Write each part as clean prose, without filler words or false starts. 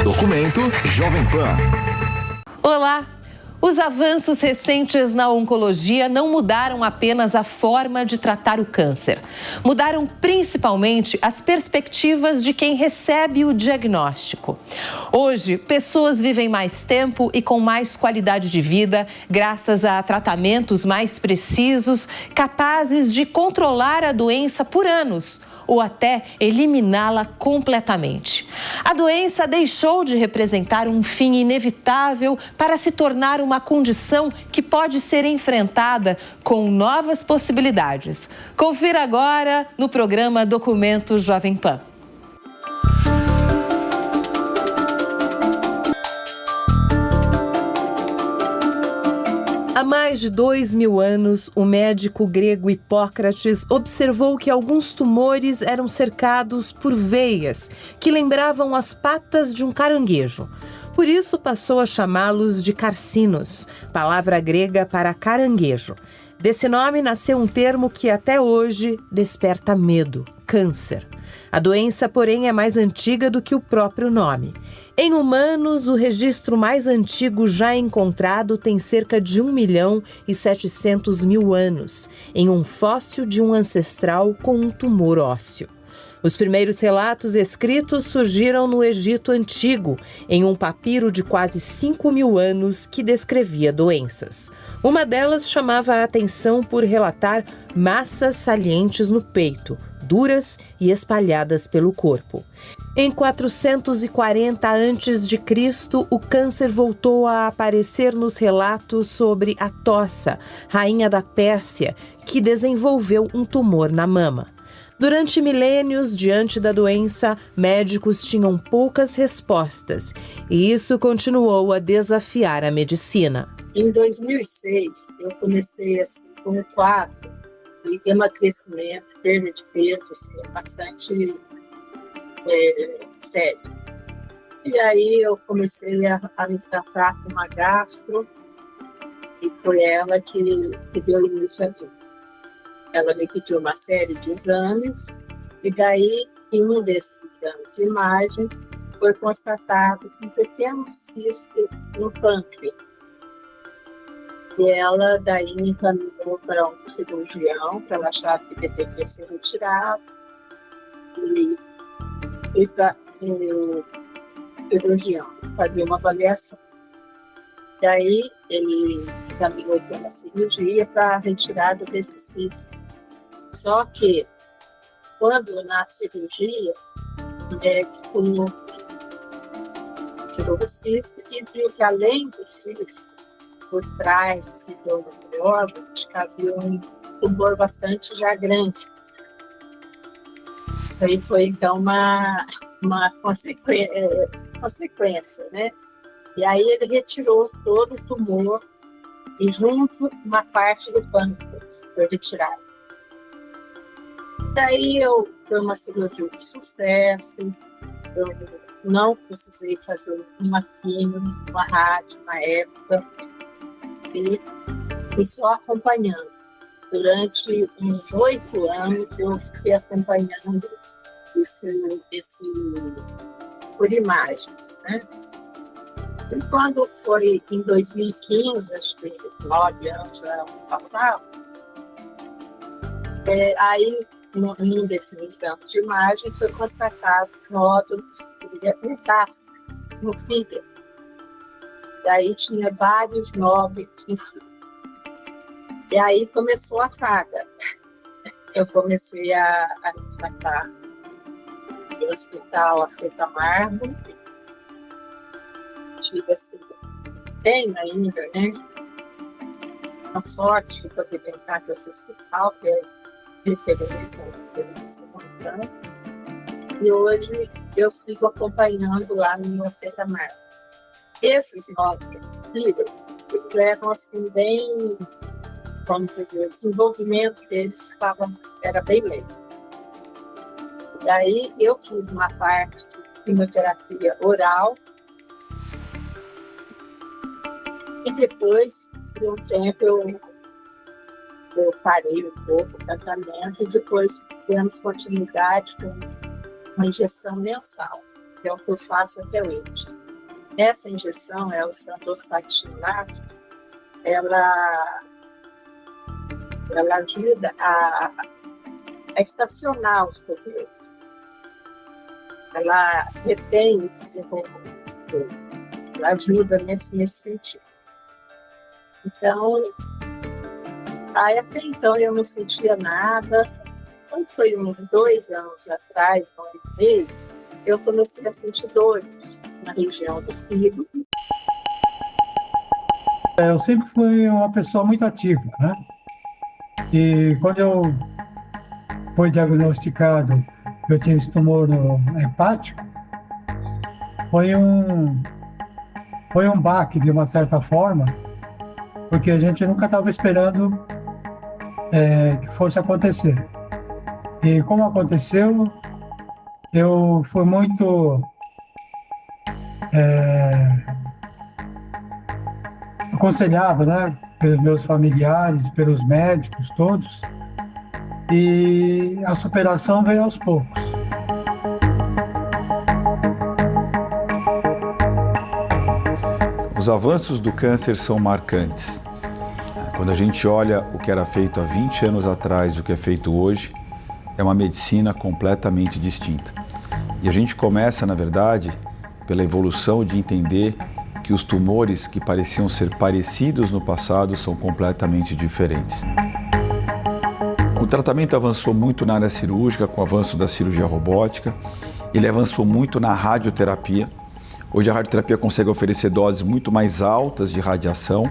Documento Jovem Pan. Olá! Os avanços recentes na oncologia não mudaram apenas a forma de tratar o câncer. Mudaram principalmente as perspectivas de quem recebe o diagnóstico. Hoje, pessoas vivem mais tempo e com mais qualidade de vida, graças a tratamentos mais precisos, capazes de controlar a doença por anos ou até eliminá-la completamente. A doença deixou de representar um fim inevitável para se tornar uma condição que pode ser enfrentada com novas possibilidades. Confira agora no programa Documento Jovem Pan. Há mais de 2000 anos, o médico grego Hipócrates observou que alguns tumores eram cercados por veias que lembravam as patas de um caranguejo. Por isso passou a chamá-los de carcinos, palavra grega para caranguejo. Desse nome nasceu um termo que até hoje desperta medo: câncer. A doença, porém, é mais antiga do que o próprio nome. Em humanos, o registro mais antigo já encontrado tem cerca de 1.700.000 anos, em um fóssil de um ancestral com um tumor ósseo. Os primeiros relatos escritos surgiram no Egito Antigo, em um papiro de quase 5.000 anos que descrevia doenças. Uma delas chamava a atenção por relatar massas salientes no peito, duras e espalhadas pelo corpo. Em 440 a.C., o câncer voltou a aparecer nos relatos sobre a Tossa, rainha da Pérsia, que desenvolveu um tumor na mama. Durante milênios, diante da doença, médicos tinham poucas respostas, e isso continuou a desafiar a medicina. Em 2006, eu comecei com um quadro de emagrecimento, perda de peso, bastante sério. E aí eu comecei a me tratar com uma gastro, e foi ela que deu início a tudo. Ela me pediu uma série de exames, e daí, em um desses exames de imagem, foi constatado um pequeno cisto no pâncreas. E ela daí me encaminhou para um cirurgião, para ela achar que deveria ser retirado. E para o cirurgião fazer uma avaliação. Daí ele encaminhou para uma cirurgia para a retirada desse cisto. Só que, quando na cirurgia, o médico tirou o cisto e viu que, além do cisto, por trás do órgão, havia um tumor bastante já grande. Isso aí foi, então, uma consequência, né? E aí ele retirou todo o tumor e junto uma parte do pâncreas foi retirado. Daí foi uma cirurgia de sucesso, eu não precisei fazer uma quimio, uma rádio na época, e só acompanhando. Durante uns 8 anos eu fiquei acompanhando esse por imagens, né? E quando foi em 2015, acho que 9 anos já passaram, aí em um desses exames de imagem foi constatado nódulos e metástases no fígado. Daí tinha vários nódulos no fígado. E aí começou a saga. Eu comecei a tratar no hospital Africa Marbo. Tive assim, tenho ainda, né? Uma sorte de poder entrar com esse hospital, que é referência na. E hoje eu sigo acompanhando lá no Africa Marbo. Esses nódulos eles eram assim bem, vamos dizer, o desenvolvimento deles era bem lento. E aí eu fiz uma parte de quimioterapia oral e depois, de um tempo, eu parei um pouco o tratamento e depois demos continuidade com uma injeção mensal. que é o que eu faço até hoje. Essa injeção, o sandostatin-LAR, ela ajuda a estacionar os tumores. Ela retém o desenvolvimento, ela ajuda nesse sentido. Então, até então eu não sentia nada. Quando foi uns 2 anos atrás, 1 ano e meio, eu comecei a sentir dores na região do fígado. Eu sempre fui uma pessoa muito ativa, né? E quando eu fui diagnosticado que eu tinha esse tumor hepático, foi um baque de uma certa forma, porque a gente nunca estava esperando que fosse acontecer. E como aconteceu, eu fui muito aconselhado, né, pelos meus familiares, pelos médicos todos, e a superação veio aos poucos. Os avanços do câncer são marcantes. Quando a gente olha o que era feito há 20 anos atrás e o que é feito hoje, é uma medicina completamente distinta. E a gente começa, na verdade, pela evolução de entender que os tumores que pareciam ser parecidos no passado são completamente diferentes. O tratamento avançou muito na área cirúrgica, com o avanço da cirurgia robótica. Ele avançou muito na radioterapia. Hoje a radioterapia consegue oferecer doses muito mais altas de radiação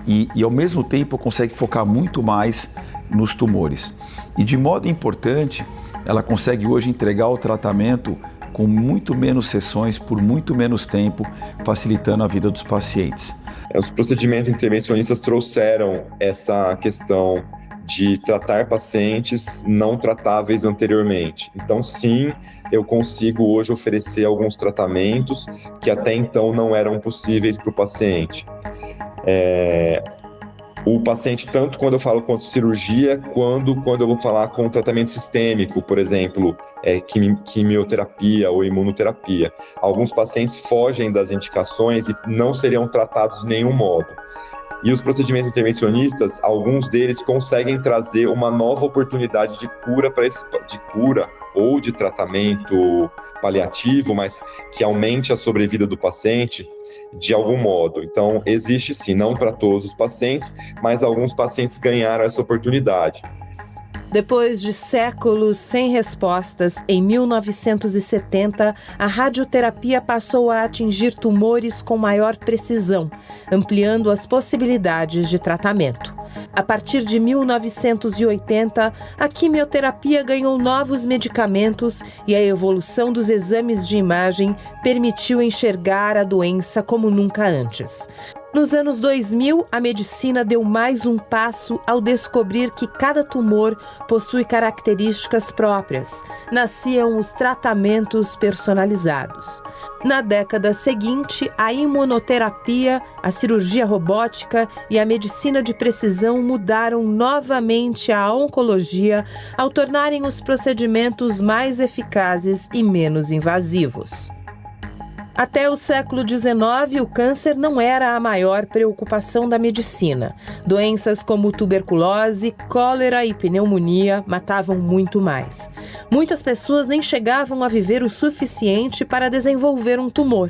e ao mesmo tempo consegue focar muito mais nos tumores. E de modo importante, ela consegue hoje entregar o tratamento com muito menos sessões, por muito menos tempo, facilitando a vida dos pacientes. Os procedimentos intervencionistas trouxeram essa questão de tratar pacientes não tratáveis anteriormente. Então, sim, eu consigo hoje oferecer alguns tratamentos que até então não eram possíveis para o paciente. O paciente, tanto quando eu falo quanto cirurgia, quando eu vou falar com tratamento sistêmico, por exemplo, quimioterapia ou imunoterapia. Alguns pacientes fogem das indicações e não seriam tratados de nenhum modo. E os procedimentos intervencionistas, alguns deles conseguem trazer uma nova oportunidade de cura ou de tratamento paliativo, mas que aumente a sobrevida do paciente de algum modo. Então, existe sim, não para todos os pacientes, mas alguns pacientes ganharam essa oportunidade. Depois de séculos sem respostas, em 1970, a radioterapia passou a atingir tumores com maior precisão, ampliando as possibilidades de tratamento. A partir de 1980, a quimioterapia ganhou novos medicamentos e a evolução dos exames de imagem permitiu enxergar a doença como nunca antes. Nos anos 2000, a medicina deu mais um passo ao descobrir que cada tumor possui características próprias. Nasciam os tratamentos personalizados. Na década seguinte, a imunoterapia, a cirurgia robótica e a medicina de precisão mudaram novamente a oncologia ao tornarem os procedimentos mais eficazes e menos invasivos. Até o século XIX, o câncer não era a maior preocupação da medicina. Doenças como tuberculose, cólera e pneumonia matavam muito mais. Muitas pessoas nem chegavam a viver o suficiente para desenvolver um tumor.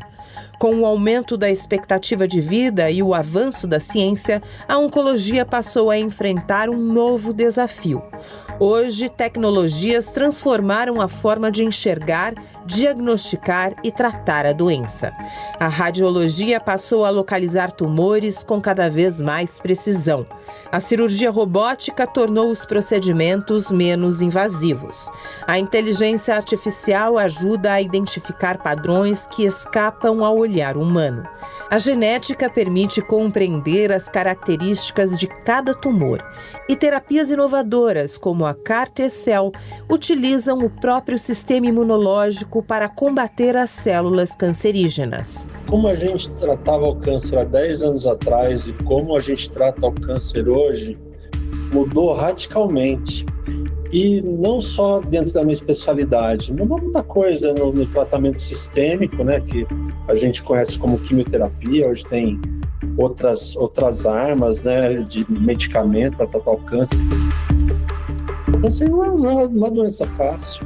Com o aumento da expectativa de vida e o avanço da ciência, a oncologia passou a enfrentar um novo desafio. Hoje, tecnologias transformaram a forma de enxergar, diagnosticar e tratar a doença. A radiologia passou a localizar tumores com cada vez mais precisão. A cirurgia robótica tornou os procedimentos menos invasivos. A inteligência artificial ajuda a identificar padrões que escapam ao olhar humano. A genética permite compreender as características de cada tumor. E terapias inovadoras, como a CAR-T-cell, utilizam o próprio sistema imunológico para combater as células cancerígenas. Como a gente tratava o câncer há 10 anos atrás e como a gente trata o câncer hoje, mudou radicalmente. E não só dentro da minha especialidade, mudou muita coisa no tratamento sistêmico, né, que a gente conhece como quimioterapia. Hoje tem outras armas, né, de medicamento para tratar o câncer. O câncer não é uma doença fácil.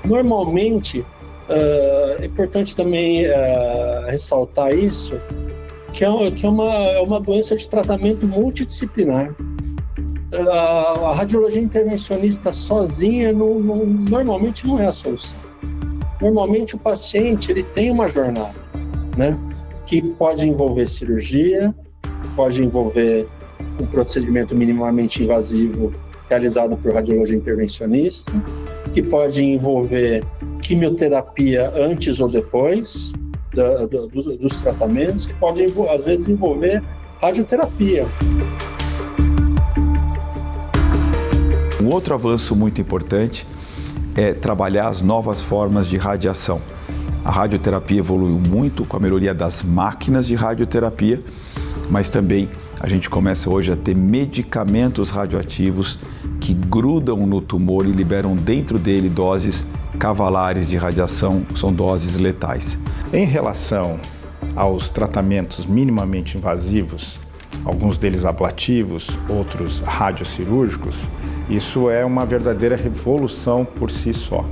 Normalmente, é importante também ressaltar isso, que é uma doença de tratamento multidisciplinar. A radiologia intervencionista sozinha normalmente não é a solução. Normalmente o paciente ele tem uma jornada, né, que pode envolver cirurgia, pode envolver um procedimento minimamente invasivo realizado por radiologia intervencionista, que pode envolver quimioterapia antes ou depois dos tratamentos, que pode às vezes envolver radioterapia. Um outro avanço muito importante é trabalhar as novas formas de radiação. A radioterapia evoluiu muito com a melhoria das máquinas de radioterapia, mas também a gente começa hoje a ter medicamentos radioativos que grudam no tumor e liberam dentro dele doses cavalares de radiação, que são doses letais. Em relação aos tratamentos minimamente invasivos, alguns deles ablativos, outros radiocirúrgicos, isso é uma verdadeira revolução por si só.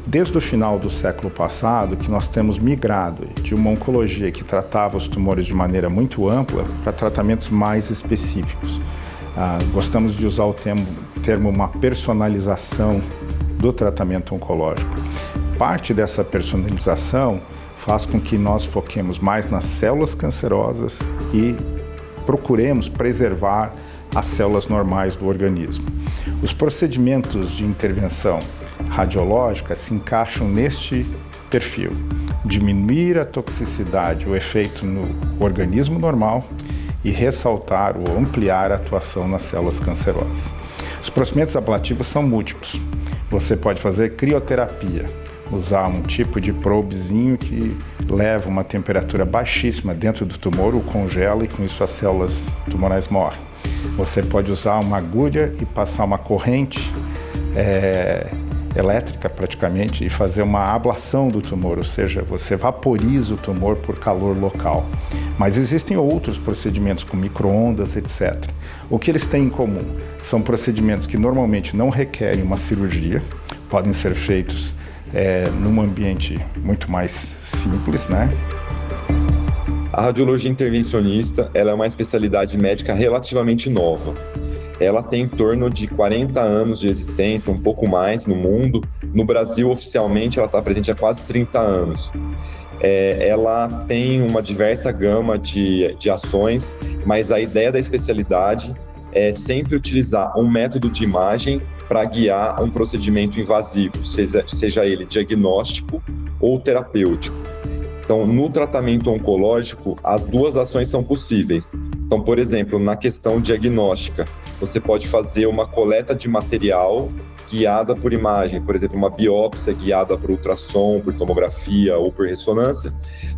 Desde o final do século passado, que nós temos migrado de uma oncologia que tratava os tumores de maneira muito ampla para tratamentos mais específicos. Gostamos de usar o termo uma personalização do tratamento oncológico. Parte dessa personalização faz com que nós foquemos mais nas células cancerosas e procuremos preservar as células normais do organismo. Os procedimentos de intervenção radiológica se encaixam neste perfil: diminuir a toxicidade, o efeito no organismo normal e ressaltar ou ampliar a atuação nas células cancerosas. Os procedimentos ablativos são múltiplos. Você pode fazer crioterapia, usar um tipo de probezinho que leva uma temperatura baixíssima dentro do tumor, o congela e com isso as células tumorais morrem. Você pode usar uma agulha e passar uma corrente elétrica praticamente e fazer uma ablação do tumor, ou seja, você vaporiza o tumor por calor local. Mas existem outros procedimentos com micro-ondas, etc. O que eles têm em comum? São procedimentos que normalmente não requerem uma cirurgia, podem ser feitos num ambiente muito mais simples, né? A radiologia intervencionista ela é uma especialidade médica relativamente nova. Ela tem em torno de 40 anos de existência, um pouco mais no mundo. No Brasil, oficialmente, ela está presente há quase 30 anos. Ela tem uma diversa gama de ações, mas a ideia da especialidade é sempre utilizar um método de imagem para guiar um procedimento invasivo, seja ele diagnóstico ou terapêutico. Então, no tratamento oncológico, as duas ações são possíveis. Então, por exemplo, na questão diagnóstica, você pode fazer uma coleta de material guiada por imagem, por exemplo, uma biópsia guiada por ultrassom, por tomografia ou por ressonância,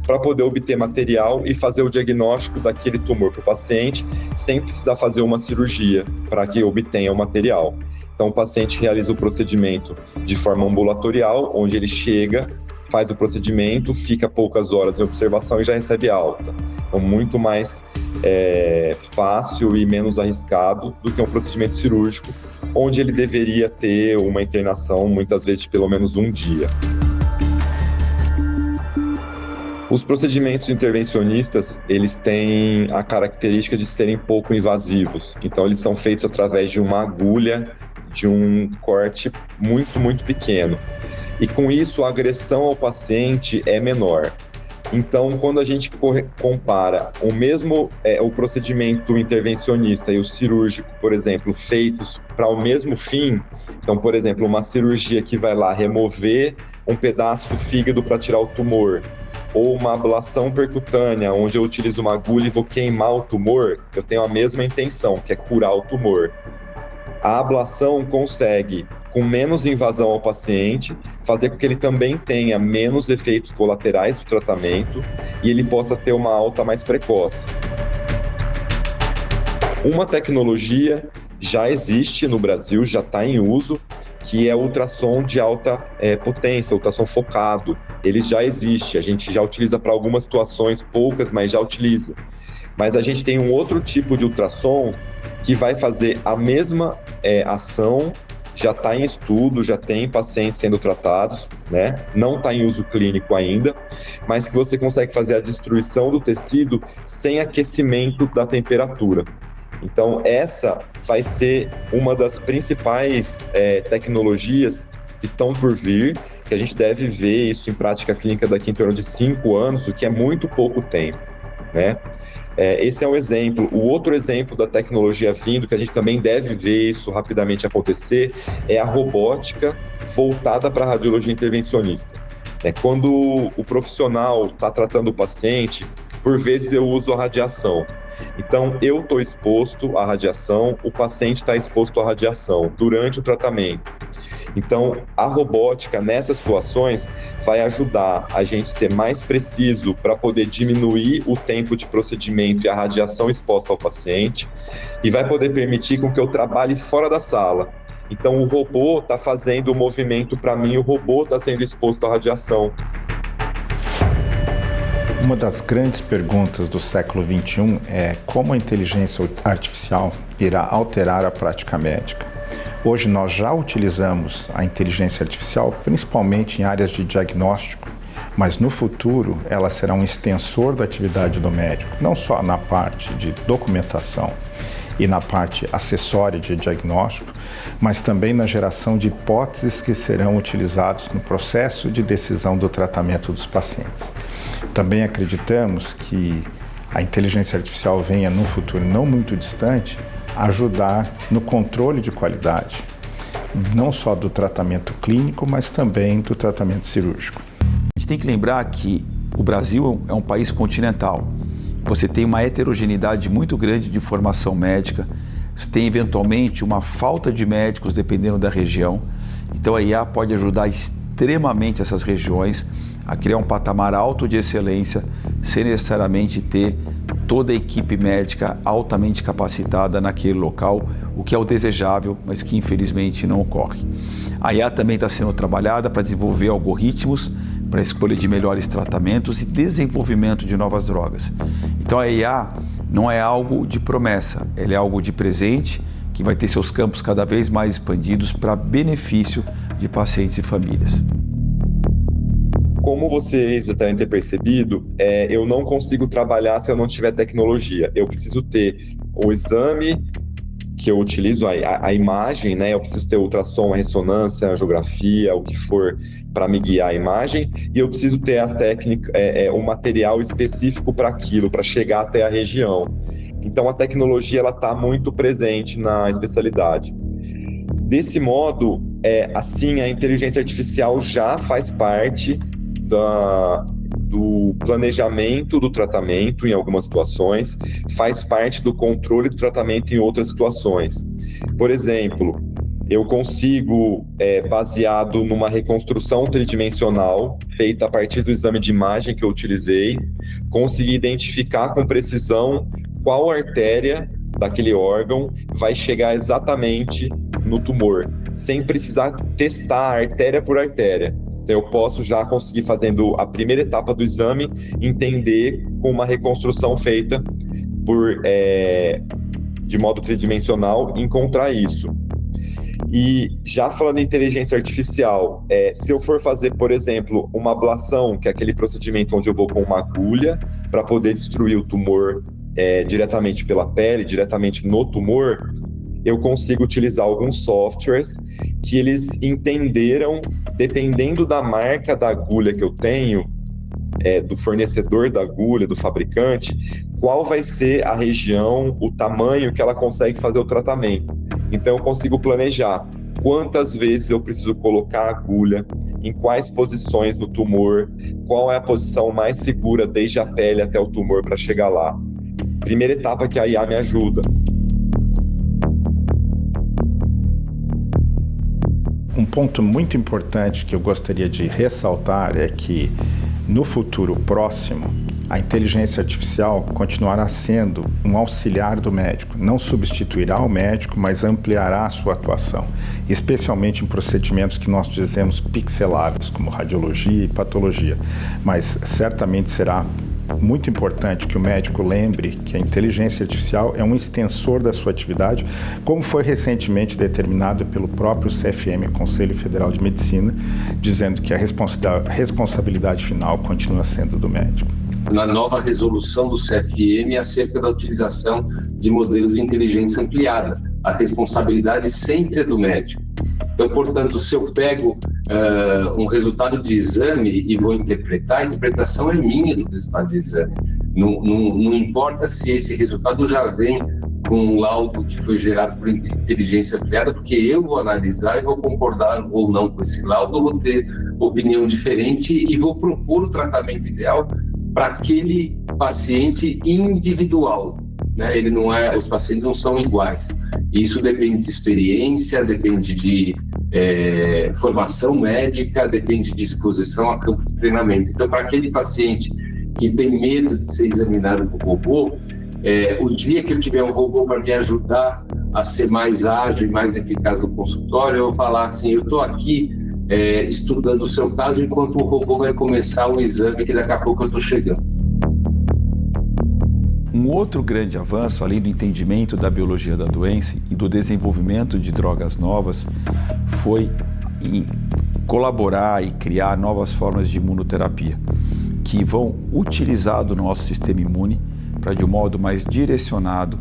para poder obter material e fazer o diagnóstico daquele tumor para o paciente, sem precisar fazer uma cirurgia para que obtenha o material. Então, o paciente realiza o procedimento de forma ambulatorial, onde ele chega, faz o procedimento, fica poucas horas em observação e já recebe alta. Então, muito mais fácil e menos arriscado do que um procedimento cirúrgico, onde ele deveria ter uma internação, muitas vezes, de pelo menos um dia. Os procedimentos intervencionistas, eles têm a característica de serem pouco invasivos. Então, eles são feitos através de uma agulha, de um corte muito, muito pequeno. E com isso, a agressão ao paciente é menor. Então, quando a gente compara o procedimento intervencionista e o cirúrgico, por exemplo, feitos para o mesmo fim, então, por exemplo, uma cirurgia que vai lá remover um pedaço do fígado para tirar o tumor, ou uma ablação percutânea, onde eu utilizo uma agulha e vou queimar o tumor, eu tenho a mesma intenção, que é curar o tumor. A ablação consegue, com menos invasão ao paciente, fazer com que ele também tenha menos efeitos colaterais do tratamento e ele possa ter uma alta mais precoce. Uma tecnologia já existe no Brasil, já está em uso, que é ultrassom de alta potência, ultrassom focado. Ele já existe, a gente já utiliza para algumas situações, poucas, mas já utiliza. Mas a gente tem um outro tipo de ultrassom que vai fazer a mesma ação, já está em estudo, já tem pacientes sendo tratados, né? Não está em uso clínico ainda, mas que você consegue fazer a destruição do tecido sem aquecimento da temperatura. Então, essa vai ser uma das principais tecnologias que estão por vir, que a gente deve ver isso em prática clínica daqui em torno de 5 anos, o que é muito pouco tempo, né? Esse é um exemplo. O outro exemplo da tecnologia vindo, que a gente também deve ver isso rapidamente acontecer, é a robótica voltada para a radiologia intervencionista. Quando o profissional está tratando o paciente, por vezes eu uso a radiação. Então, eu estou exposto à radiação, o paciente está exposto à radiação durante o tratamento. Então, a robótica nessas situações vai ajudar a gente ser mais preciso para poder diminuir o tempo de procedimento e a radiação exposta ao paciente e vai poder permitir com que eu trabalhe fora da sala. Então, o robô está fazendo o movimento para mim, o robô está sendo exposto à radiação. Uma das grandes perguntas do século XXI é como a inteligência artificial irá alterar a prática médica. Hoje nós já utilizamos a inteligência artificial principalmente em áreas de diagnóstico, mas no futuro ela será um extensor da atividade do médico, não só na parte de documentação e na parte acessória de diagnóstico, mas também na geração de hipóteses que serão utilizadas no processo de decisão do tratamento dos pacientes. Também acreditamos que a inteligência artificial venha, num futuro não muito distante, ajudar no controle de qualidade, não só do tratamento clínico, mas também do tratamento cirúrgico. A gente tem que lembrar que o Brasil é um país continental. Você tem uma heterogeneidade muito grande de formação médica, você tem eventualmente uma falta de médicos dependendo da região. Então a IA pode ajudar extremamente essas regiões a criar um patamar alto de excelência, sem necessariamente ter toda a equipe médica altamente capacitada naquele local, o que é o desejável, mas que infelizmente não ocorre. A IA também está sendo trabalhada para desenvolver algoritmos para a escolha de melhores tratamentos e desenvolvimento de novas drogas. Então a IA não é algo de promessa, ela é algo de presente que vai ter seus campos cada vez mais expandidos para benefício de pacientes e famílias. Como vocês já devem ter percebido, eu não consigo trabalhar se eu não tiver tecnologia. Eu preciso ter o exame que eu utilizo, a imagem, né? Eu preciso ter ultrassom, a ressonância, a angiografia, o que for para me guiar a imagem, e eu preciso ter as técnicas, um material específico para aquilo, para chegar até a região. Então a tecnologia ela está muito presente na especialidade. Desse modo, assim, a inteligência artificial já faz parte do planejamento do tratamento em algumas situações, faz parte do controle do tratamento em outras situações. Por exemplo, eu consigo, baseado numa reconstrução tridimensional feita a partir do exame de imagem que eu utilizei, conseguir identificar com precisão qual artéria daquele órgão vai chegar exatamente no tumor, sem precisar testar artéria por artéria. Então, eu posso já conseguir, fazendo a primeira etapa do exame, entender com uma reconstrução feita de modo tridimensional, encontrar isso. E já falando em inteligência artificial, se eu for fazer, por exemplo, uma ablação, que é aquele procedimento onde eu vou com uma agulha para poder destruir o tumor diretamente pela pele, diretamente no tumor, eu consigo utilizar alguns softwares que eles entenderam, dependendo da marca da agulha que eu tenho, do fornecedor da agulha, do fabricante, qual vai ser a região, o tamanho que ela consegue fazer o tratamento. Então eu consigo planejar quantas vezes eu preciso colocar a agulha, em quais posições do tumor, qual é a posição mais segura desde a pele até o tumor para chegar lá. Primeira etapa que a IA me ajuda. Um ponto muito importante que eu gostaria de ressaltar é que No futuro próximo, a inteligência artificial continuará sendo um auxiliar do médico, não substituirá o médico, mas ampliará a sua atuação, especialmente em procedimentos que nós dizemos pixeláveis, como radiologia e patologia, mas certamente será muito importante que o médico lembre que a inteligência artificial é um extensor da sua atividade, como foi recentemente determinado pelo próprio CFM, Conselho Federal de Medicina, dizendo que a responsabilidade final continua sendo do médico. Na nova resolução do CFM acerca da utilização de modelos de inteligência ampliada, a responsabilidade sempre é do médico. Então, portanto, se eu pego um resultado de exame e vou interpretar, a interpretação é minha do resultado de exame. Não importa se esse resultado já vem com um laudo que foi gerado por inteligência ampliada, porque eu vou analisar e vou concordar ou não com esse laudo, ou vou ter opinião diferente e vou propor o tratamento ideal para aquele paciente individual. Né? Ele não é, os pacientes não são iguais. Isso depende de experiência, depende de formação médica, depende de exposição a campo de treinamento. Então, para aquele paciente que tem medo de ser examinado por robô, o dia que eu tiver um robô para me ajudar a ser mais ágil e mais eficaz no consultório, eu vou falar assim, eu estou aqui estudando o seu caso enquanto o robô vai começar o exame que daqui a pouco eu estou chegando. Um outro grande avanço, além do entendimento da biologia da doença e do desenvolvimento de drogas novas, foi em colaborar e criar novas formas de imunoterapia, que vão utilizar do nosso sistema imune para, de um modo mais direcionado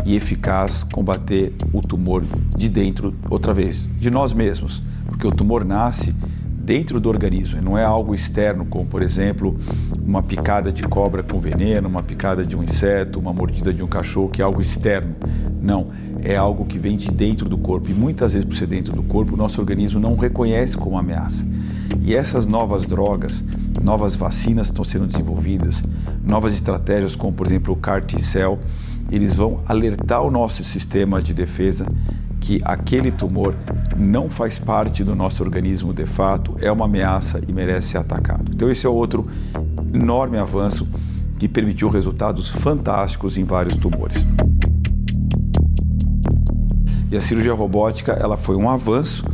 e eficaz, combater o tumor de dentro, outra vez, de nós mesmos, porque o tumor nasce dentro do organismo, não é algo externo, como, por exemplo, uma picada de cobra com veneno, uma picada de um inseto, uma mordida de um cachorro, que é algo externo. Não, é algo que vem de dentro do corpo, e muitas vezes, por ser dentro do corpo, o nosso organismo não reconhece como ameaça. E essas novas drogas, novas vacinas estão sendo desenvolvidas, novas estratégias, como, por exemplo, o CAR T-cell, eles vão alertar o nosso sistema de defesa que aquele tumor não faz parte do nosso organismo de fato, é uma ameaça e merece ser atacado. Então esse é outro enorme avanço que permitiu resultados fantásticos em vários tumores. E a cirurgia robótica, ela foi um avanço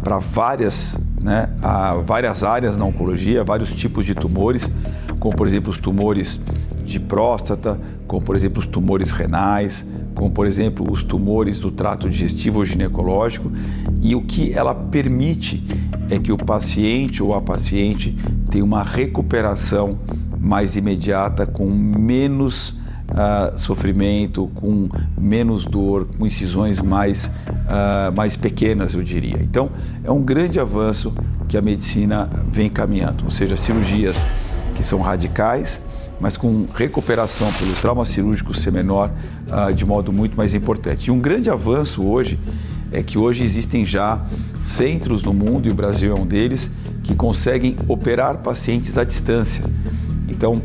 para várias áreas na oncologia, vários tipos de tumores, como por exemplo os tumores de próstata, como por exemplo os tumores renais, como por exemplo os tumores do trato digestivo ou ginecológico, e o que ela permite é que o paciente ou a paciente tenha uma recuperação mais imediata, com menos sofrimento, com menos dor, com incisões mais pequenas, eu diria. Então, é um grande avanço que a medicina vem caminhando, ou seja, cirurgias que são radicais, mas com recuperação pelo trauma cirúrgico ser menor, de modo muito mais importante. E um grande avanço hoje é que hoje existem já centros no mundo, e o Brasil é um deles, que conseguem operar pacientes à distância. Então,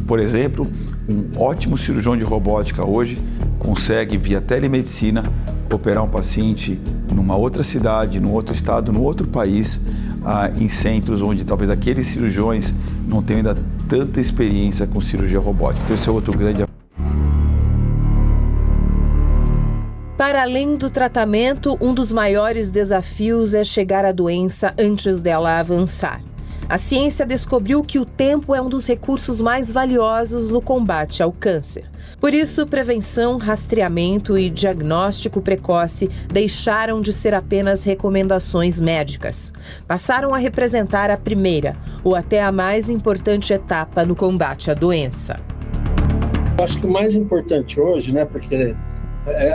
por exemplo, um ótimo cirurgião de robótica hoje consegue, via telemedicina, operar um paciente numa outra cidade, num outro estado, num outro país, em centros onde talvez aqueles cirurgiões não tenham ainda tanta experiência com cirurgia robótica. Então esse é outro grande. Para além do tratamento, um dos maiores desafios é chegar à doença antes dela avançar. A ciência descobriu que o tempo é um dos recursos mais valiosos no combate ao câncer. Por isso, prevenção, rastreamento e diagnóstico precoce deixaram de ser apenas recomendações médicas. Passaram a representar a primeira, ou até a mais importante etapa no combate à doença. Eu acho que o mais importante hoje, né, porque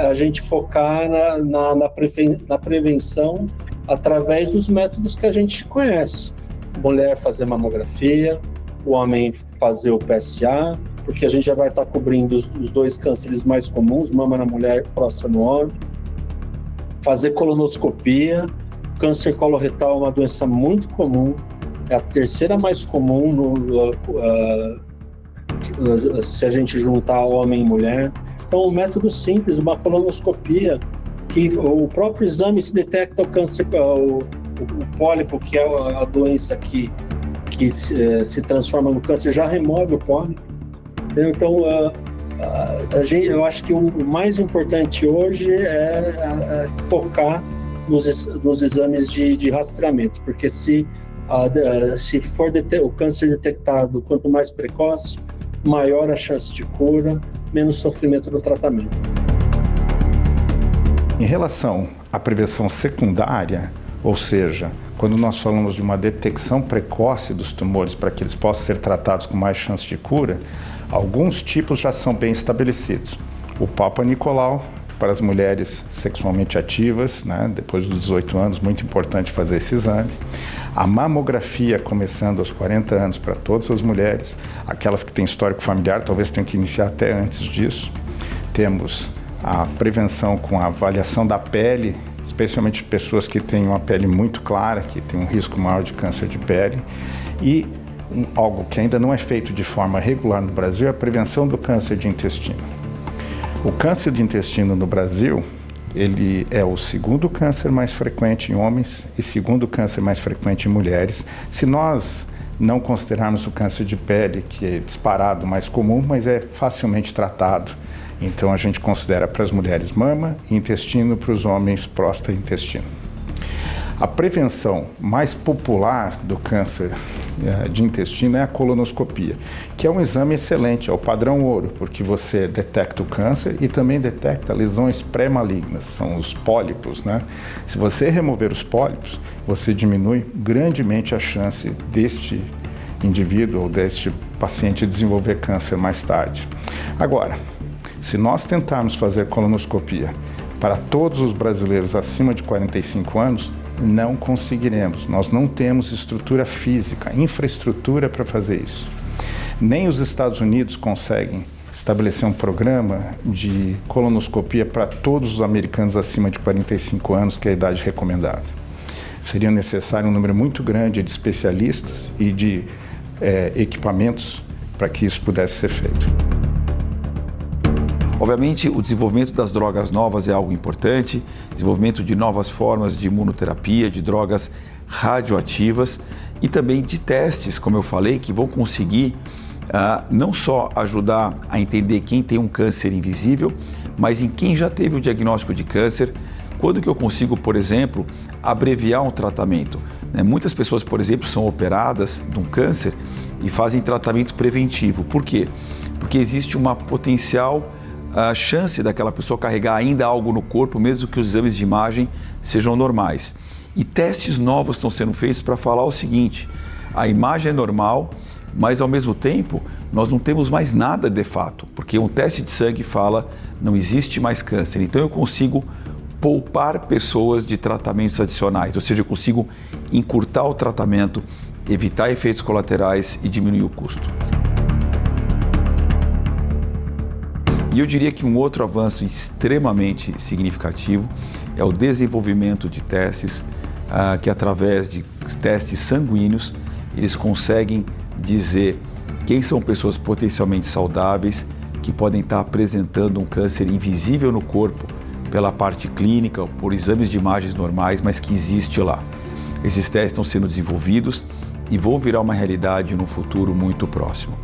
a gente focar na prevenção através dos métodos que a gente conhece. Mulher fazer mamografia, o homem fazer o PSA, porque a gente já vai estar cobrindo os dois cânceres mais comuns, mama na mulher, próstata no homem. Fazer colonoscopia, câncer coloretal é uma doença muito comum, é a terceira mais comum se a gente juntar homem e mulher. Então, um método simples, uma colonoscopia, que o próprio exame se detecta o câncer, o pólipo, que é a doença que que se transforma no câncer já remove o pólipo. Então, eu acho que o mais importante hoje é focar nos exames de rastreamento, porque se for o câncer detectado quanto mais precoce, maior a chance de cura, menos sofrimento no tratamento. Em relação à prevenção secundária, ou seja, quando nós falamos de uma detecção precoce dos tumores para que eles possam ser tratados com mais chance de cura, alguns tipos já são bem estabelecidos. O Papa Nicolau, para as mulheres sexualmente ativas, né, depois dos 18 anos, muito importante fazer esse exame. A mamografia, começando aos 40 anos, para todas as mulheres. Aquelas que têm histórico familiar, talvez tenham que iniciar até antes disso. Temos a prevenção com a avaliação da pele, especialmente pessoas que têm uma pele muito clara, que têm um risco maior de câncer de pele. E algo que ainda não é feito de forma regular no Brasil é a prevenção do câncer de intestino. O câncer de intestino no Brasil, ele é o segundo câncer mais frequente em homens e segundo câncer mais frequente em mulheres. Se nós não considerarmos o câncer de pele, que é disparado mais comum, mas é facilmente tratado. Então a gente considera para as mulheres mama e intestino, para os homens próstata e intestino. A prevenção mais popular do câncer de intestino é a colonoscopia, que é um exame excelente, é o padrão ouro, porque você detecta o câncer e também detecta lesões pré-malignas, são os pólipos, né? Se você remover os pólipos, você diminui grandemente a chance deste indivíduo ou deste paciente desenvolver câncer mais tarde. Agora, se nós tentarmos fazer colonoscopia para todos os brasileiros acima de 45 anos, não conseguiremos. Nós não temos estrutura física, infraestrutura para fazer isso. Nem os Estados Unidos conseguem estabelecer um programa de colonoscopia para todos os americanos acima de 45 anos, que é a idade recomendada. Seria necessário um número muito grande de especialistas e de equipamentos para que isso pudesse ser feito. Obviamente, o desenvolvimento das drogas novas é algo importante, desenvolvimento de novas formas de imunoterapia, de drogas radioativas e também de testes, como eu falei, que vão conseguir não só ajudar a entender quem tem um câncer invisível, mas em quem já teve o diagnóstico de câncer, quando que eu consigo, por exemplo, abreviar um tratamento. Muitas pessoas, por exemplo, são operadas de um câncer e fazem tratamento preventivo. Por quê? Porque existe uma potencial a chance daquela pessoa carregar ainda algo no corpo, mesmo que os exames de imagem sejam normais. E testes novos estão sendo feitos para falar o seguinte: a imagem é normal, mas ao mesmo tempo nós não temos mais nada de fato, porque um teste de sangue fala não existe mais câncer. Então eu consigo poupar pessoas de tratamentos adicionais, ou seja, eu consigo encurtar o tratamento, evitar efeitos colaterais e diminuir o custo. E eu diria que um outro avanço extremamente significativo é o desenvolvimento de testes que, através de testes sanguíneos, eles conseguem dizer quem são pessoas potencialmente saudáveis que podem estar apresentando um câncer invisível no corpo pela parte clínica ou por exames de imagens normais, mas que existe lá. Esses testes estão sendo desenvolvidos e vão virar uma realidade no futuro muito próximo.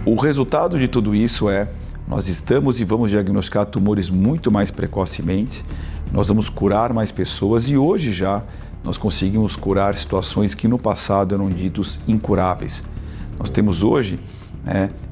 O resultado de tudo isso é: nós estamos e vamos diagnosticar tumores muito mais precocemente, nós vamos curar mais pessoas e hoje já nós conseguimos curar situações que no passado eram ditos incuráveis. Nós temos hoje,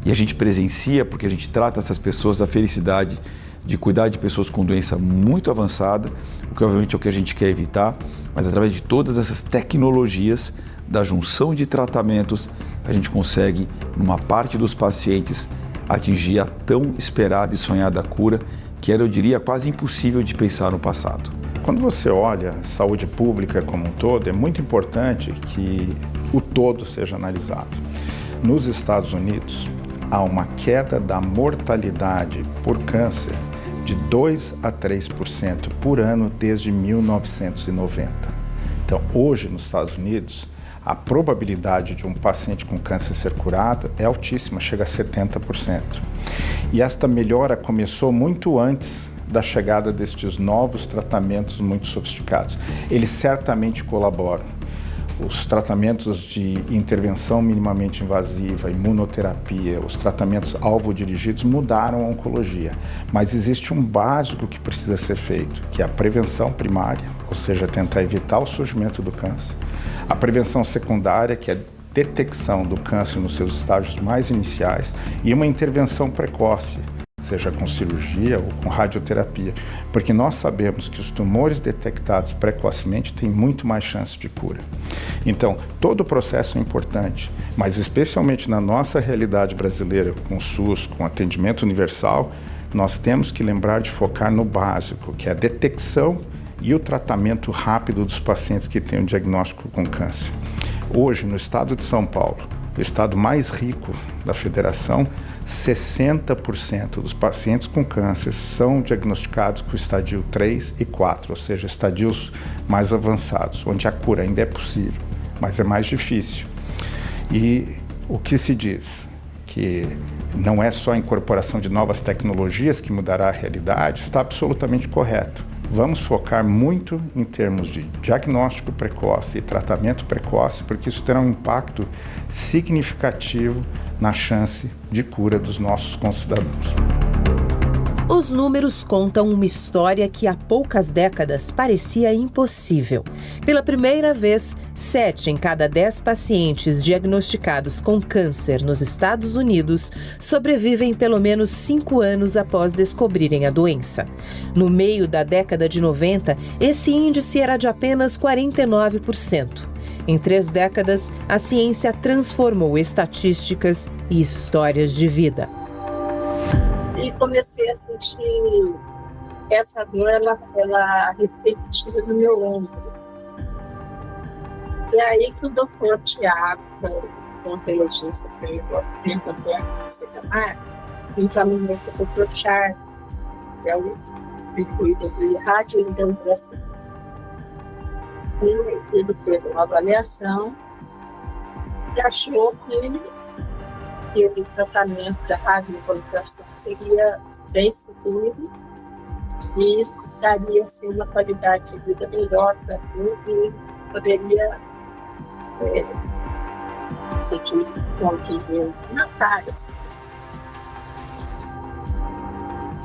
e a gente presencia, porque a gente trata essas pessoas, a felicidade de cuidar de pessoas com doença muito avançada, o que obviamente é o que a gente quer evitar, mas através de todas essas tecnologias da junção de tratamentos, a gente consegue, numa parte dos pacientes, atingir a tão esperada e sonhada cura, que era, eu diria, quase impossível de pensar no passado. Quando você olha a saúde pública como um todo, é muito importante que o todo seja analisado. Nos Estados Unidos, há uma queda da mortalidade por câncer de 2 a 3% por ano desde 1990. Então, hoje nos Estados Unidos, a probabilidade de um paciente com câncer ser curado é altíssima, chega a 70%. E esta melhora começou muito antes da chegada destes novos tratamentos muito sofisticados. Eles certamente colaboram. os tratamentos de intervenção minimamente invasiva, imunoterapia, os tratamentos alvo-dirigidos mudaram a oncologia. Mas existe um básico que precisa ser feito, que é a prevenção primária, ou seja, tentar evitar o surgimento do câncer. A prevenção secundária, que é a detecção do câncer nos seus estágios mais iniciais, e uma intervenção precoce, seja com cirurgia ou com radioterapia, porque nós sabemos que os tumores detectados precocemente têm muito mais chance de cura. Então, todo o processo é importante, mas especialmente na nossa realidade brasileira, com o SUS, com atendimento universal, nós temos que lembrar de focar no básico, que é a detecção e o tratamento rápido dos pacientes que têm um diagnóstico com câncer. Hoje, no estado de São Paulo, o estado mais rico da federação, 60% dos pacientes com câncer são diagnosticados com estadio 3 e 4, ou seja, estadios mais avançados, onde a cura ainda é possível, mas é mais difícil. E o que se diz? Que não é só a incorporação de novas tecnologias que mudará a realidade, está absolutamente correto. Vamos focar muito em termos de diagnóstico precoce e tratamento precoce, porque isso terá um impacto significativo na chance de cura dos nossos concidadãos. Os números contam uma história que há poucas décadas parecia impossível. Pela primeira vez, 7 em cada 10 pacientes diagnosticados com câncer nos Estados Unidos sobrevivem pelo menos 5 anos após descobrirem a doença. No meio da década de 90, esse índice era de apenas 49%. Em 3 décadas, a ciência transformou estatísticas e histórias de vida. E comecei a sentir essa dor, ela refletida no meu ombro. E aí que o doutor Tiago, o oncologista que eu sempre até Secamar, me encaminhou para o doutor Charles, que é o que cuida de radioimplantação. E ele fez uma avaliação e achou que o tratamento da radioimplantação seria bem seguro e daria assim, uma qualidade de vida melhor para mim e poderia matar isso.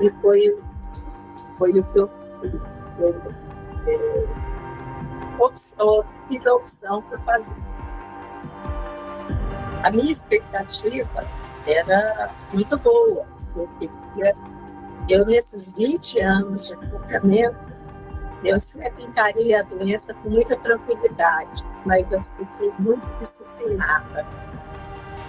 E foi o que eu fiz. Fiz a opção para fazer. A minha expectativa era muito boa, porque eu, nesses 20 anos de tratamento, eu sempre encarei a doença com muita tranquilidade, mas eu fui muito disciplinada.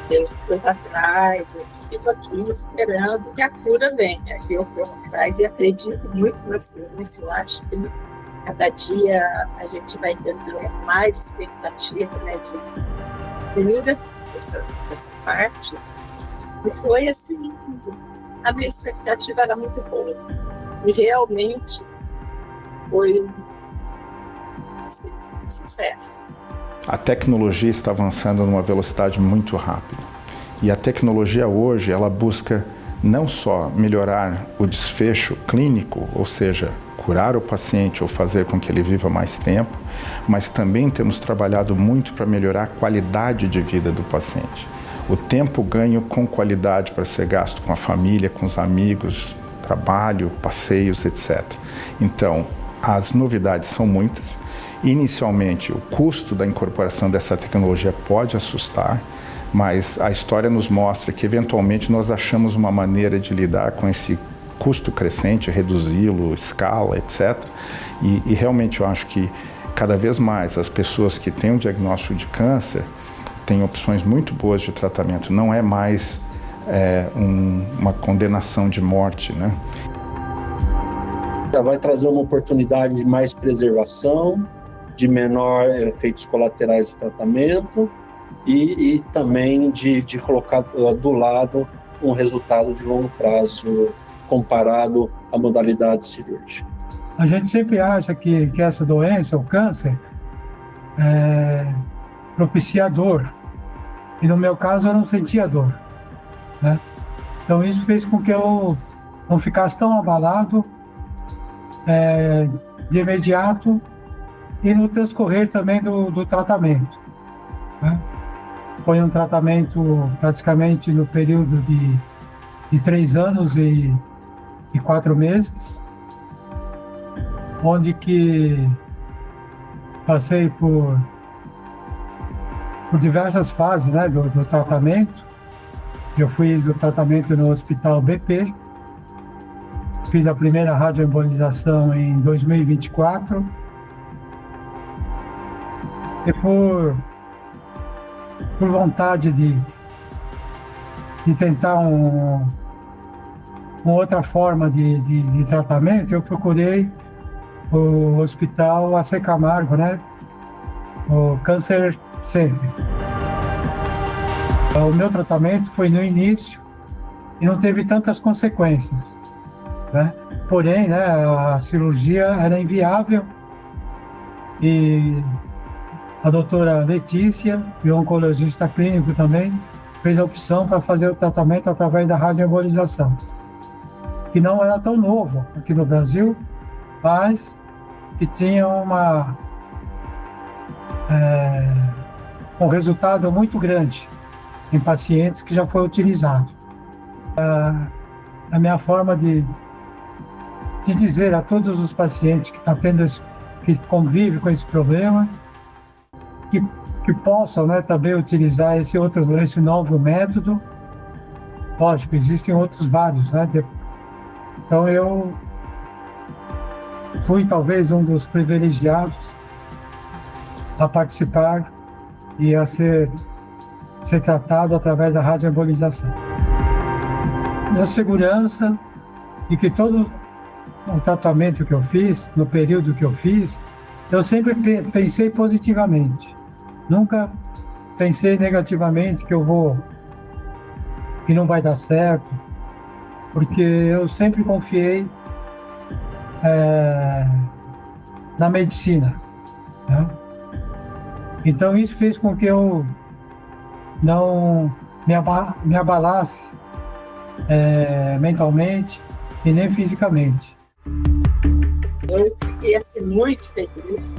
Eu fui atrás, eu fico aqui esperando que a cura venha. Eu fui atrás e acredito muito na ciência. Eu acho que cada dia a gente vai tendo mais expectativa, né, de cura dessa parte. E foi assim, a minha expectativa era muito boa. E realmente foi um sucesso. A tecnologia está avançando numa velocidade muito rápida. E a tecnologia hoje, ela busca não só melhorar o desfecho clínico, ou seja, curar o paciente ou fazer com que ele viva mais tempo, mas também temos trabalhado muito para melhorar a qualidade de vida do paciente. O tempo ganho com qualidade para ser gasto com a família, com os amigos, trabalho, passeios, etc. Então, as novidades são muitas. Inicialmente, o custo da incorporação dessa tecnologia pode assustar, mas a história nos mostra que, eventualmente, nós achamos uma maneira de lidar com esse custo crescente, reduzi-lo, escala, etc. E realmente eu acho que, cada vez mais, as pessoas que têm um diagnóstico de câncer têm opções muito boas de tratamento. Não é mais uma condenação de morte, né? Vai trazer uma oportunidade de mais preservação, de menor efeitos colaterais do tratamento e também de colocar do lado um resultado de longo prazo comparado à modalidade cirúrgica. A gente sempre acha que essa doença, o câncer, propicia dor. E no meu caso eu não sentia dor, né? Então isso fez com que eu não ficasse tão abalado. De imediato e no transcorrer também do tratamento, né? Foi um tratamento praticamente no período de 3 anos e 4 meses, onde que passei por diversas fases, né, do tratamento. Eu fiz o tratamento no Hospital BP, fiz a primeira radioembolização em 2024, e por vontade de tentar uma outra forma de tratamento, eu procurei o Hospital AC Camargo, né? O Cancer Center. O meu tratamento foi no início e não teve tantas consequências, né? Porém, né, a cirurgia era inviável e a doutora Letícia, e o oncologista clínico também, fez a opção para fazer o tratamento através da radioembolização, que não era tão novo aqui no Brasil, mas que tinha um resultado muito grande em pacientes que já foi utilizado. A minha forma de dizer a todos os pacientes que convivem com esse problema, que possam, né, também utilizar esse novo método. Lógico, existem outros vários, né? Então eu fui talvez um dos privilegiados a participar e a ser tratado através da radioembolização. Na segurança de que todo o tratamento que eu fiz, no período que eu fiz, eu sempre pensei positivamente. Nunca pensei negativamente que não vai dar certo, porque eu sempre confiei na medicina, né? Então isso fez com que eu não me abalasse mentalmente e nem fisicamente. Eu fiquei assim muito feliz,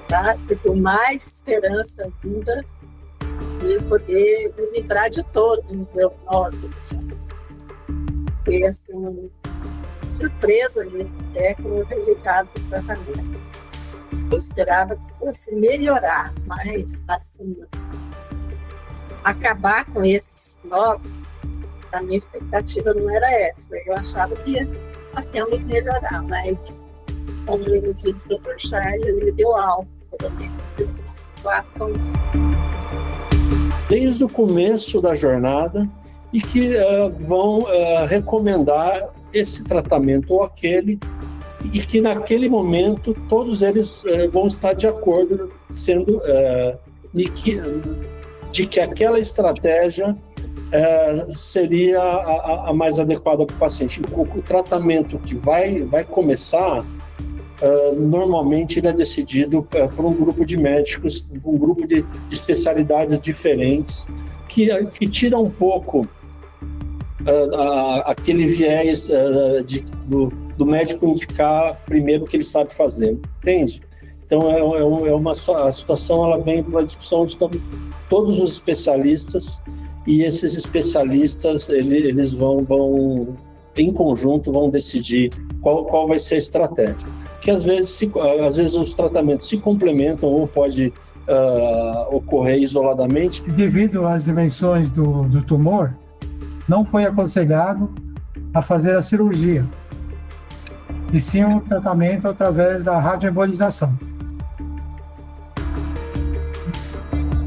tá? Porque mais esperança vinda de poder me livrar de todos os meus nódulos. Fiquei assim surpresa mesmo até com o resultado do tratamento. Eu esperava que fosse melhorar, mas assim, acabar com esses nódulos, a minha expectativa não era essa. Eu achava que ia apenas melhorar, mas como ele disse, o Dr. Charles, ele deu alvo, pelo menos, esses 4 anos. Desde o começo da jornada, e que vão recomendar esse tratamento ou aquele, e que naquele momento todos eles vão estar de acordo, sendo de que aquela estratégia seria a mais adequada para o paciente. O tratamento que vai começar, normalmente ele é decidido por um grupo de médicos, um grupo de especialidades diferentes, que tira um pouco aquele viés do médico indicar primeiro o que ele sabe fazer, entende? Então a situação ela vem para uma discussão de todos os especialistas, e esses especialistas eles vão em conjunto vão decidir qual vai ser a estratégia. Que às vezes os tratamentos se complementam ou pode ocorrer isoladamente. Devido às dimensões do tumor, não foi aconselhado a fazer a cirurgia, e sim o tratamento através da radioembolização.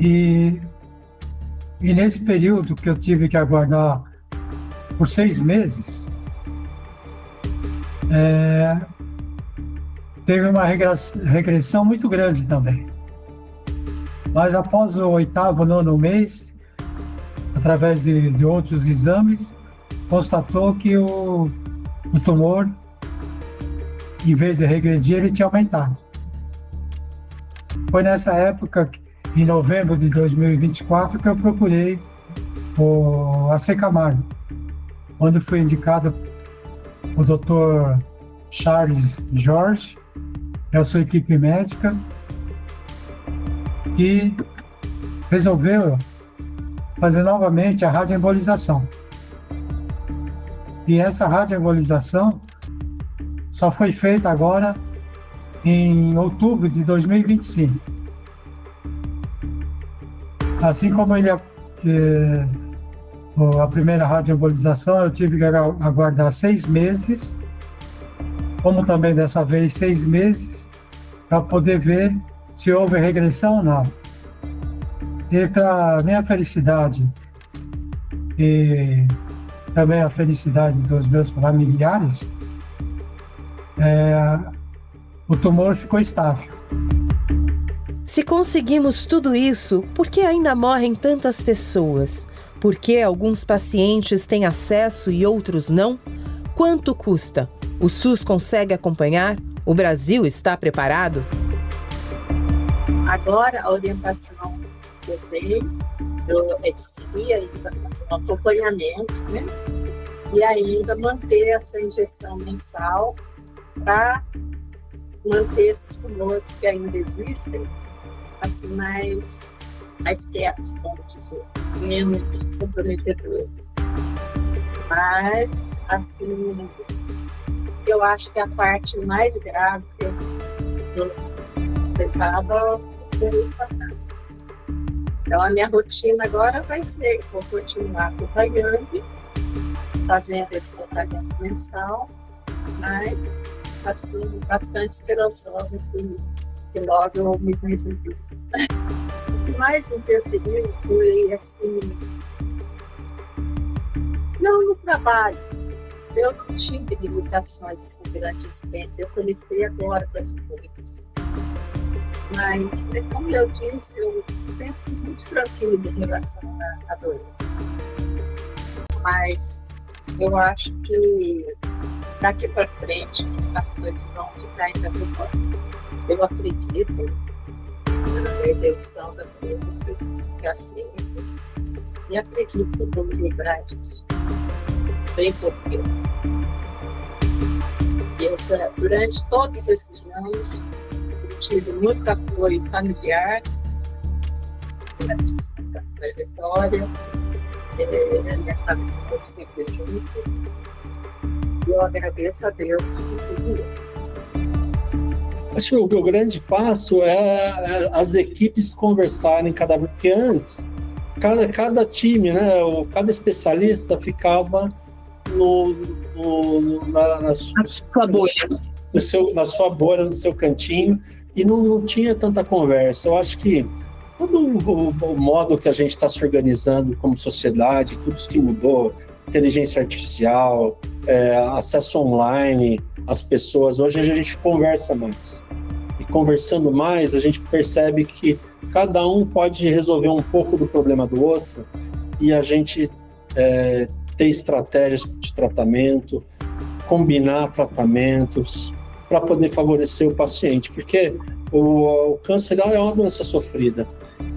E nesse período que eu tive que aguardar por 6 meses, teve uma regressão muito grande também. Mas após o 8º, 9º mês, através de outros exames, constatou que o tumor, em vez de regredir, ele tinha aumentado. Foi nessa época, em novembro de 2024, que eu procurei o AC Camargo, onde fui indicado o Dr. Charles Jorge, e a sua equipe médica, que resolveu fazer novamente a radioembolização. E essa radioembolização só foi feita agora em outubro de 2025. Assim como a primeira radioembolização, eu tive que aguardar 6 meses, como também dessa vez 6 meses, para poder ver se houve regressão ou não. E para minha felicidade e também a felicidade dos meus familiares, o tumor ficou estável. Se conseguimos tudo isso, por que ainda morrem tantas pessoas? Por que alguns pacientes têm acesso e outros não? Quanto custa? O SUS consegue acompanhar? O Brasil está preparado? Agora, a orientação que eu tenho seria um acompanhamento, né? E ainda manter essa injeção mensal para manter esses tumores que ainda existem assim, mais quietos, vamos dizer, menos comprometedores. Mas, assim, eu acho que a parte mais grave que eu tentava foi essa. Então, a minha rotina agora vai ser, vou continuar acompanhando, fazendo esse tratamento mensal, mas, assim, bastante esperançosa que logo eu me livre disso. O que mais interferiu foi, assim, não no trabalho. Eu não tive limitações assim, durante esse tempo. Eu comecei agora com essas limitações. Mas, como eu disse, eu sempre fui muito tranquila em relação à doença. Mas eu acho que daqui para frente as coisas vão ficar ainda melhor. Eu acredito na evolução da ciência e acredito que vamos lembrar disso. Bem pouquinho. E durante todos esses anos, eu tive muito apoio familiar durante essa trajetória. Minha família sempre junto. E eu agradeço a Deus por tudo isso. Acho que o grande passo é as equipes conversarem porque antes cada time, né, cada especialista ficava na sua bolha, na sua bolha, no seu cantinho, e não tinha tanta conversa. Eu acho que todo o modo que a gente está se organizando como sociedade, tudo isso que mudou, inteligência artificial, acesso online, as pessoas, hoje a gente conversa mais. E conversando mais, a gente percebe que cada um pode resolver um pouco do problema do outro e a gente ter estratégias de tratamento, combinar tratamentos para poder favorecer o paciente, porque o câncer é uma doença sofrida.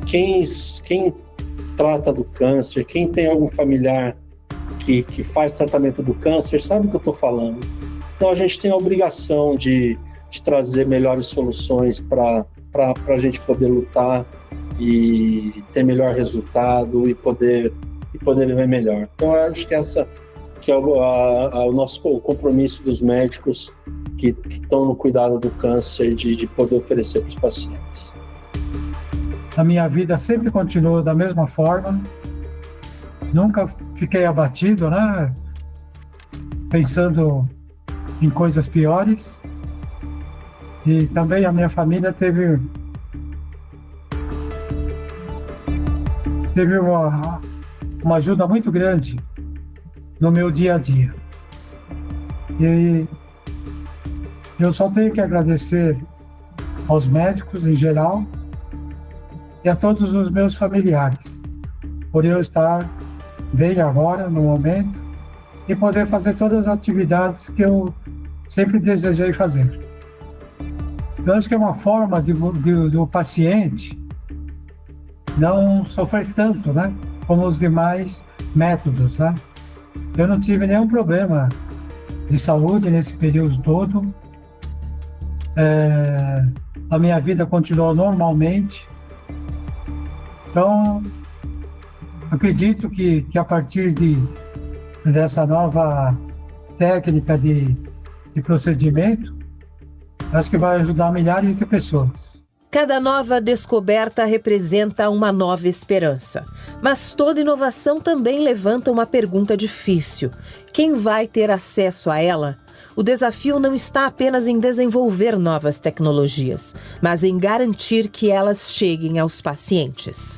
Quem trata do câncer, quem tem algum familiar que faz tratamento do câncer, sabe o que eu estou falando. Então a gente tem a obrigação de trazer melhores soluções para a gente poder lutar e ter melhor resultado e poder viver melhor. Então eu acho que essa que é o nosso compromisso dos médicos que estão no cuidado do câncer, de poder oferecer para os pacientes. A minha vida sempre continuou da mesma forma, nunca fiquei abatido, né? Pensando em coisas piores. E também a minha família teve uma ajuda muito grande no meu dia a dia. E eu só tenho que agradecer aos médicos em geral e a todos os meus familiares por eu estar bem agora, no momento, e poder fazer todas as atividades que eu sempre desejei fazer. Eu acho que é uma forma do paciente não sofrer tanto, né? Como os demais métodos, né? Eu não tive nenhum problema de saúde nesse período todo. a minha vida continuou normalmente. Então, acredito que a partir dessa nova técnica de procedimento, acho que vai ajudar milhares de pessoas. Cada nova descoberta representa uma nova esperança. Mas toda inovação também levanta uma pergunta difícil: quem vai ter acesso a ela? O desafio não está apenas em desenvolver novas tecnologias, mas em garantir que elas cheguem aos pacientes.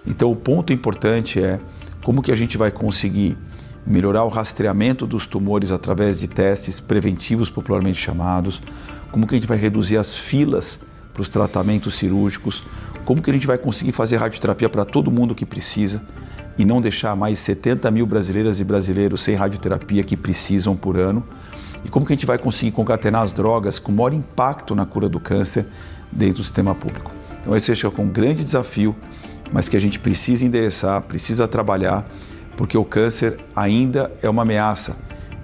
Então, o ponto importante é como que a gente vai conseguir melhorar o rastreamento dos tumores através de testes preventivos, popularmente chamados, como que a gente vai reduzir as filas para os tratamentos cirúrgicos, como que a gente vai conseguir fazer radioterapia para todo mundo que precisa e não deixar mais 70 mil brasileiras e brasileiros sem radioterapia que precisam por ano, e como que a gente vai conseguir concatenar as drogas com maior impacto na cura do câncer dentro do sistema público. Então esse é um grande desafio, mas que a gente precisa endereçar, precisa trabalhar, porque o câncer ainda é uma ameaça.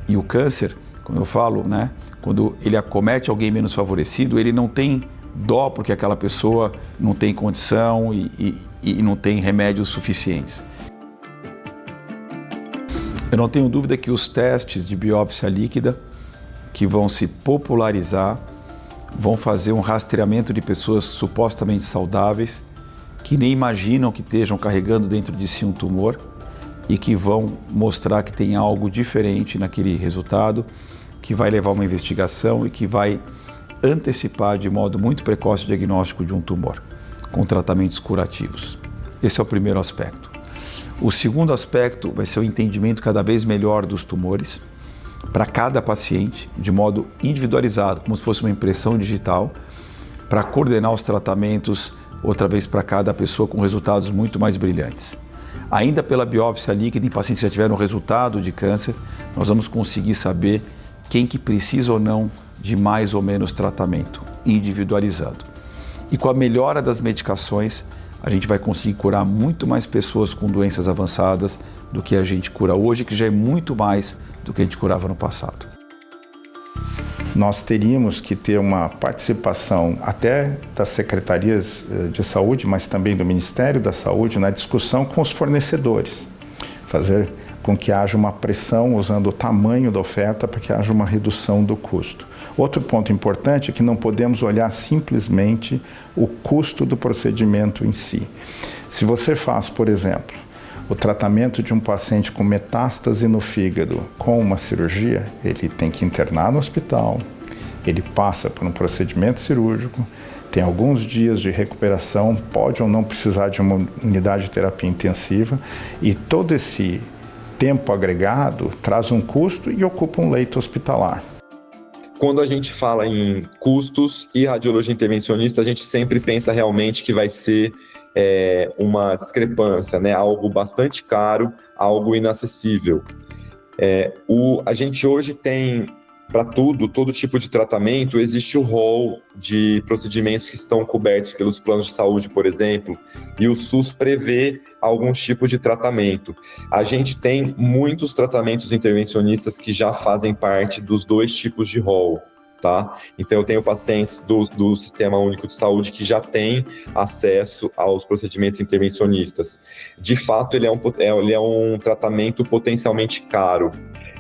E o câncer, como eu falo, né, quando ele acomete alguém menos favorecido, ele não tem dó porque aquela pessoa não tem condição e não tem remédios suficientes. Eu não tenho dúvida que os testes de biópsia líquida, que vão se popularizar, vão fazer um rastreamento de pessoas supostamente saudáveis, que nem imaginam que estejam carregando dentro de si um tumor e que vão mostrar que tem algo diferente naquele resultado, que vai levar a uma investigação e que vai antecipar de modo muito precoce o diagnóstico de um tumor, com tratamentos curativos. Esse é o primeiro aspecto. O segundo aspecto vai ser o entendimento cada vez melhor dos tumores para cada paciente, de modo individualizado, como se fosse uma impressão digital, para coordenar os tratamentos, outra vez para cada pessoa, com resultados muito mais brilhantes. Ainda pela biópsia líquida, em pacientes que já tiveram resultado de câncer, nós vamos conseguir saber quem que precisa ou não de mais ou menos tratamento, individualizado. E com a melhora das medicações, a gente vai conseguir curar muito mais pessoas com doenças avançadas do que a gente cura hoje, que já é muito mais do que a gente curava no passado. Nós teríamos que ter uma participação até das secretarias de saúde, mas também do Ministério da Saúde, na discussão com os fornecedores, fazer com que haja uma pressão usando o tamanho da oferta para que haja uma redução do custo. Outro ponto importante é que não podemos olhar simplesmente o custo do procedimento em si. Se você faz, por exemplo, o tratamento de um paciente com metástase no fígado com uma cirurgia, ele tem que internar no hospital, ele passa por um procedimento cirúrgico, tem alguns dias de recuperação, pode ou não precisar de uma unidade de terapia intensiva, e todo esse tempo agregado traz um custo e ocupa um leito hospitalar. Quando a gente fala em custos e radiologia intervencionista, a gente sempre pensa realmente que vai ser uma discrepância, né? Algo bastante caro, algo inacessível. A gente hoje tem, para todo tipo de tratamento, existe o rol de procedimentos que estão cobertos pelos planos de saúde, por exemplo, e o SUS prevê alguns tipos de tratamento. A gente tem muitos tratamentos intervencionistas que já fazem parte dos dois tipos de rol, tá? Então eu tenho pacientes do Sistema Único de Saúde que já têm acesso aos procedimentos intervencionistas. De fato, ele é um tratamento potencialmente caro.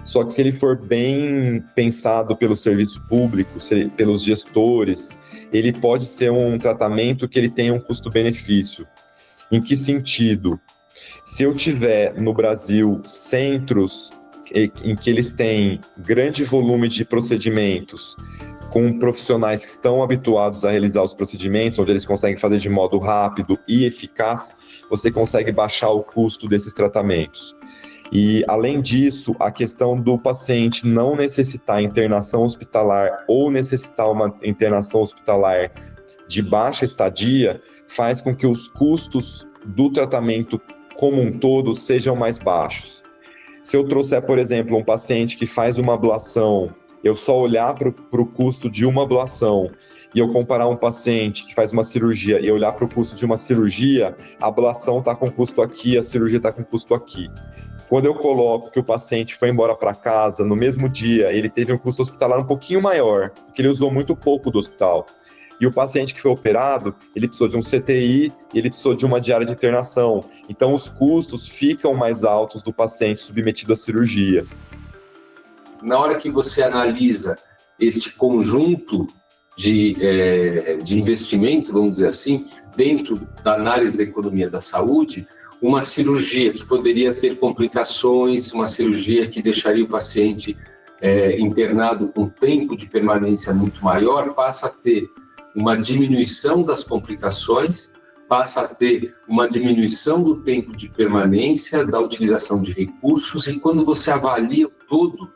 Só que se ele for bem pensado pelo serviço público, pelos gestores, ele pode ser um tratamento que ele tenha um custo-benefício. Em que sentido? Se eu tiver no Brasil centros em que eles têm grande volume de procedimentos, com profissionais que estão habituados a realizar os procedimentos, onde eles conseguem fazer de modo rápido e eficaz, você consegue baixar o custo desses tratamentos. E, além disso, a questão do paciente não necessitar internação hospitalar ou necessitar uma internação hospitalar de baixa estadia faz com que os custos do tratamento como um todo sejam mais baixos. Se eu trouxer, por exemplo, um paciente que faz uma ablação, eu só olhar para o custo de uma ablação e eu comparar um paciente que faz uma cirurgia e olhar para o custo de uma cirurgia, a ablação está com custo aqui, a cirurgia está com custo aqui. Quando eu coloco que o paciente foi embora para casa, no mesmo dia, ele teve um custo hospitalar um pouquinho maior, porque ele usou muito pouco do hospital. E o paciente que foi operado, ele precisou de um CTI, ele precisou de uma diária de internação. Então, os custos ficam mais altos do paciente submetido à cirurgia. Na hora que você analisa este conjunto de investimento, vamos dizer assim, dentro da análise da economia da saúde, uma cirurgia que poderia ter complicações, uma cirurgia que deixaria o paciente internado com tempo de permanência muito maior, passa a ter uma diminuição das complicações, passa a ter uma diminuição do tempo de permanência, da utilização de recursos, e quando você avalia o todo,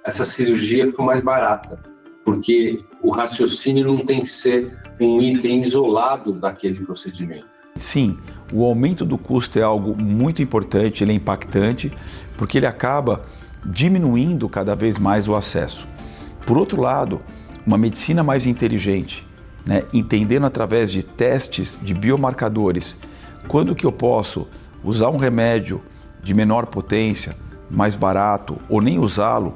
essa cirurgia fica mais barata, porque o raciocínio não tem que ser um item isolado daquele procedimento. Sim, o aumento do custo é algo muito importante, ele é impactante, porque ele acaba diminuindo cada vez mais o acesso. Por outro lado, uma medicina mais inteligente, entendendo através de testes de biomarcadores, quando que eu posso usar um remédio de menor potência, mais barato, ou nem usá-lo,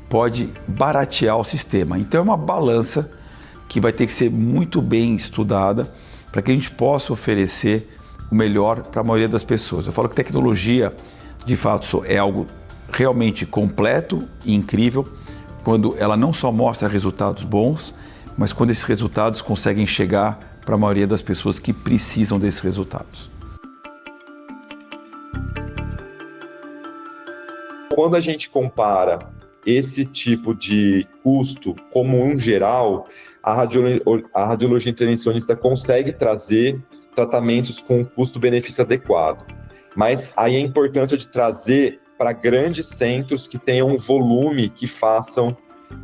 pode baratear o sistema. Então é uma balança que vai ter que ser muito bem estudada para que a gente possa oferecer o melhor para a maioria das pessoas. Eu falo que tecnologia, de fato, é algo realmente completo e incrível, quando ela não só mostra resultados bons, mas quando esses resultados conseguem chegar para a maioria das pessoas que precisam desses resultados. Quando a gente compara esse tipo de custo como um geral, a radiologia intervencionista consegue trazer tratamentos com um custo-benefício adequado. Mas aí é importante de trazer para grandes centros que tenham um volume que façam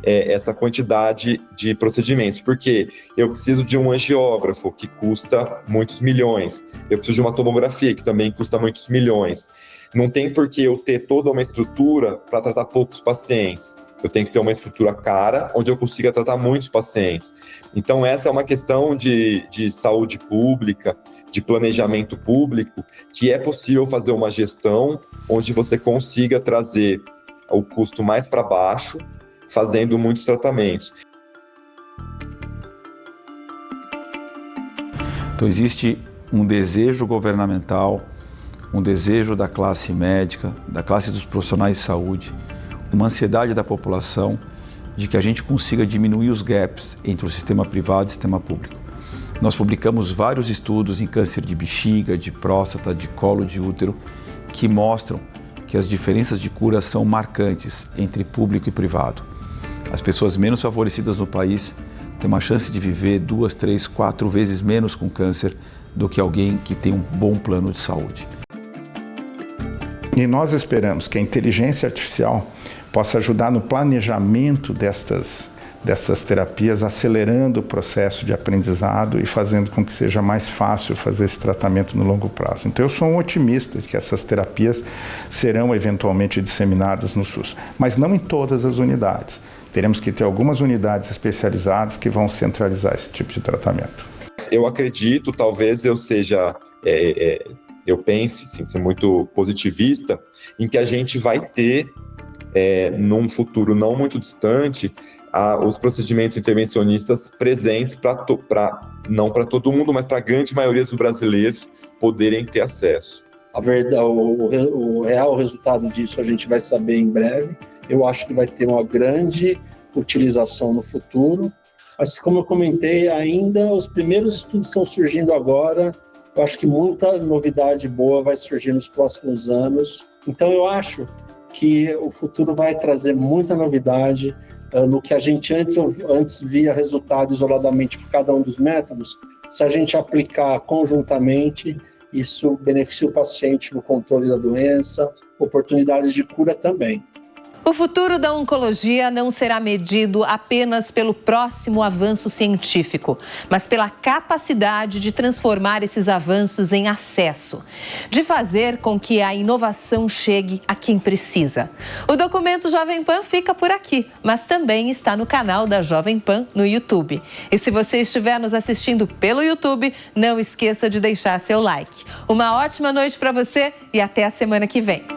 essa quantidade de procedimentos, porque eu preciso de um angiógrafo que custa muitos milhões, eu preciso de uma tomografia que também custa muitos milhões. Não tem por que eu ter toda uma estrutura para tratar poucos pacientes. Eu tenho que ter uma estrutura cara, onde eu consiga tratar muitos pacientes. Então, essa é uma questão de saúde pública, de planejamento público, que é possível fazer uma gestão onde você consiga trazer o custo mais para baixo, fazendo muitos tratamentos. Então, existe um desejo governamental, um desejo da classe médica, da classe dos profissionais de saúde, uma ansiedade da população de que a gente consiga diminuir os gaps entre o sistema privado e o sistema público. Nós publicamos vários estudos em câncer de bexiga, de próstata, de colo de útero, que mostram que as diferenças de cura são marcantes entre público e privado. As pessoas menos favorecidas no país têm uma chance de viver 2, 3, 4 vezes menos com câncer do que alguém que tem um bom plano de saúde. E nós esperamos que a inteligência artificial possa ajudar no planejamento destas terapias, acelerando o processo de aprendizado e fazendo com que seja mais fácil fazer esse tratamento no longo prazo. Então eu sou um otimista de que essas terapias serão eventualmente disseminadas no SUS, mas não em todas as unidades. Teremos que ter algumas unidades especializadas que vão centralizar esse tipo de tratamento. Eu acredito, talvez eu pense, sim, ser muito positivista, em que a gente vai ter, num futuro não muito distante, os procedimentos intervencionistas presentes não para todo mundo, mas para a grande maioria dos brasileiros poderem ter acesso. A verdade, o real resultado disso a gente vai saber em breve. Eu acho que vai ter uma grande utilização no futuro, mas como eu comentei, ainda os primeiros estudos estão surgindo agora. Eu acho que muita novidade boa vai surgir nos próximos anos. Então eu acho que o futuro vai trazer muita novidade no que a gente antes via resultado isoladamente por cada um dos métodos. Se a gente aplicar conjuntamente, isso beneficia o paciente no controle da doença, oportunidades de cura também. O futuro da oncologia não será medido apenas pelo próximo avanço científico, mas pela capacidade de transformar esses avanços em acesso, de fazer com que a inovação chegue a quem precisa. O documento Jovem Pan fica por aqui, mas também está no canal da Jovem Pan no YouTube. E se você estiver nos assistindo pelo YouTube, não esqueça de deixar seu like. Uma ótima noite para você e até a semana que vem.